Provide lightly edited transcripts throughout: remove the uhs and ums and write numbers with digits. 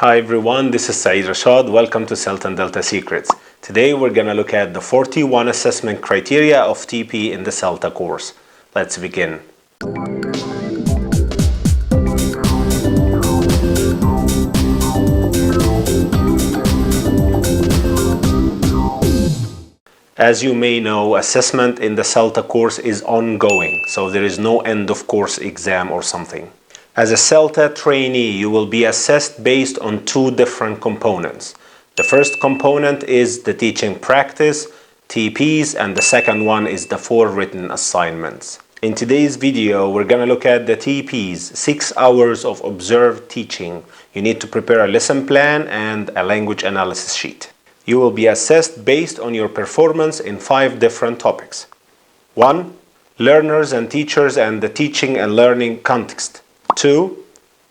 Hi everyone, this is Saeed Rashad. Welcome to CELTA and Delta Secrets. Today we're going to look at the 41 assessment criteria of TP in the CELTA course. Let's begin. As you may know, assessment in the CELTA course is ongoing, so there is no end of course exam or something. As a CELTA trainee, you will be assessed based on two different components. The first component is the teaching practice, TPs, and the second one is the 4 written assignments. In today's video, we're going to look at the TPs, 6 hours of observed teaching. You need to prepare a lesson plan and a language analysis sheet. You will be assessed based on your performance in 5 different topics. 1. Learners and teachers and the teaching and learning context. 2.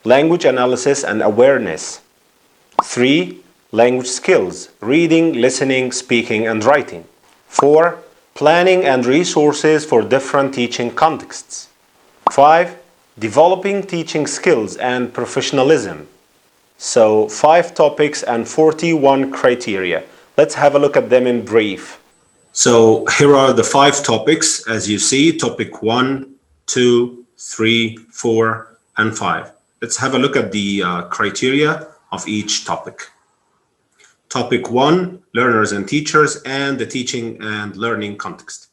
Language analysis and awareness. 3. Language skills, reading, listening, speaking, and writing. 4. Planning and resources for different teaching contexts. 5. Developing teaching skills and professionalism. So 5 topics and 41 criteria. Let's have a look at them in brief. So here are the 5 topics. As you see, topic 1, 2, 3, 4, and 5. Let's have a look at the criteria of each topic. Topic 1, learners and teachers and the teaching and learning context.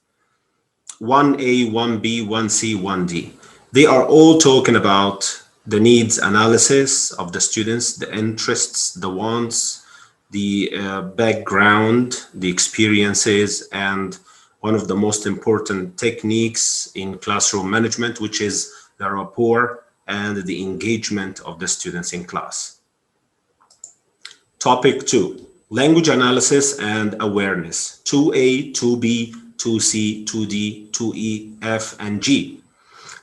1A, 1B, 1C, 1D. They are all talking about the needs analysis of the students, the interests, the wants, the background, the experiences, and one of the most important techniques in classroom management, which is the rapport and the engagement of the students in class. Topic 2, language analysis and awareness. 2A, 2B, 2C, 2D, 2E, F, and G.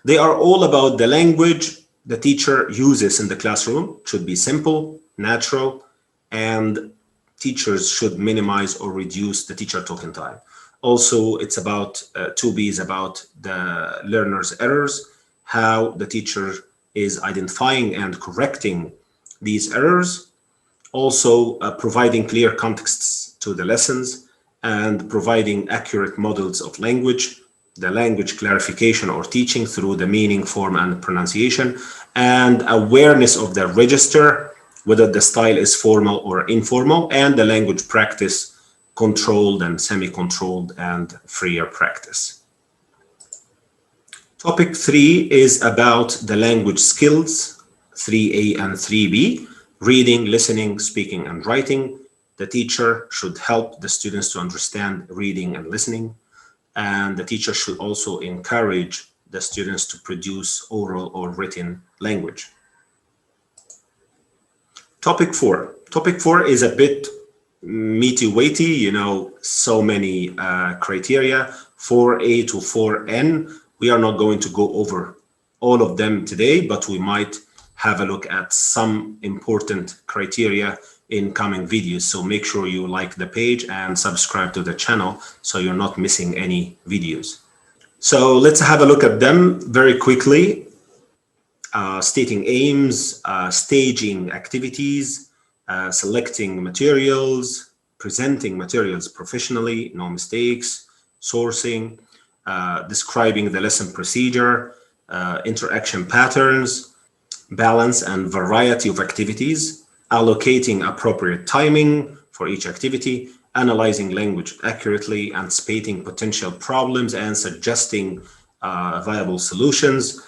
They are all about the language the teacher uses in the classroom. It should be simple, natural, and teachers should minimize or reduce the teacher talking time. Also, it's about 2B is about the learner's errors, how the teacher is identifying and correcting these errors. Also, providing clear contexts to the lessons and providing accurate models of language, the language clarification or teaching through the meaning, form, and pronunciation, and awareness of the register, whether the style is formal or informal, and the language practice, controlled and semi-controlled and freer practice. Topic 3 is about the language skills, 3A and 3B, reading, listening, speaking, and writing. The teacher should help the students to understand reading and listening, and the teacher should also encourage the students to produce oral or written language. Topic 4. Topic 4 is a bit meaty weighty, so many criteria, 4A to 4N. We are not going to go over all of them today, but we might have a look at some important criteria in coming videos. So make sure you like the page and subscribe to the channel so you're not missing any videos. So let's have a look at them very quickly. Stating aims, staging activities, selecting materials, presenting materials professionally, no mistakes, sourcing, describing the lesson procedure, interaction patterns, balance and variety of activities, allocating appropriate timing for each activity, analyzing language accurately, anticipating potential problems and suggesting viable solutions,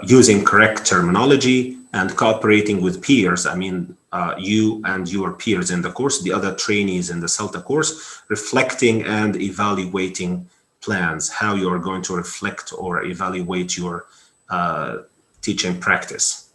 using correct terminology, and cooperating with peers. You and your peers in the course, the other trainees in the CELTA course, reflecting and evaluating plans, how you are going to reflect or evaluate your teaching practice.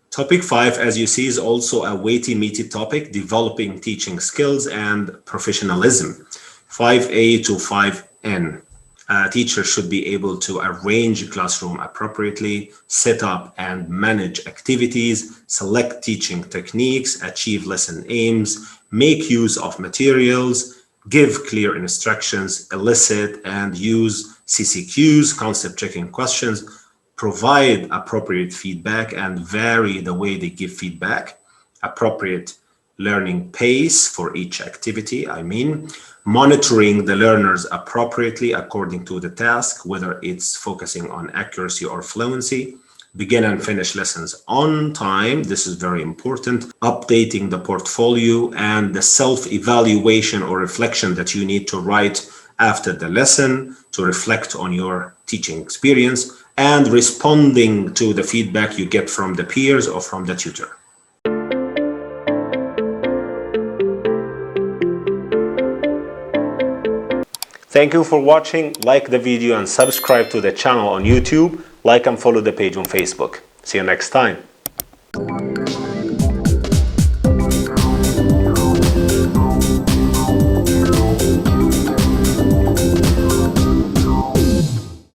Topic 5, as you see, is also a weighty, meaty topic, developing teaching skills and professionalism. 5A to 5N. A teacher should be able to arrange a classroom appropriately, set up and manage activities, select teaching techniques, achieve lesson aims, make use of materials, give clear instructions, elicit and use CCQs, concept checking questions, provide appropriate feedback and vary the way they give feedback, appropriate learning pace for each activity, monitoring the learners appropriately according to the task, whether it's focusing on accuracy or fluency, begin and finish lessons on time. This is very important. Updating the portfolio and the self-evaluation or reflection that you need to write after the lesson to reflect on your teaching experience, and responding to the feedback you get from the peers or from the tutor. Thank you for watching. Like the video and subscribe to the channel on YouTube. Like and follow the page on Facebook. See you next time.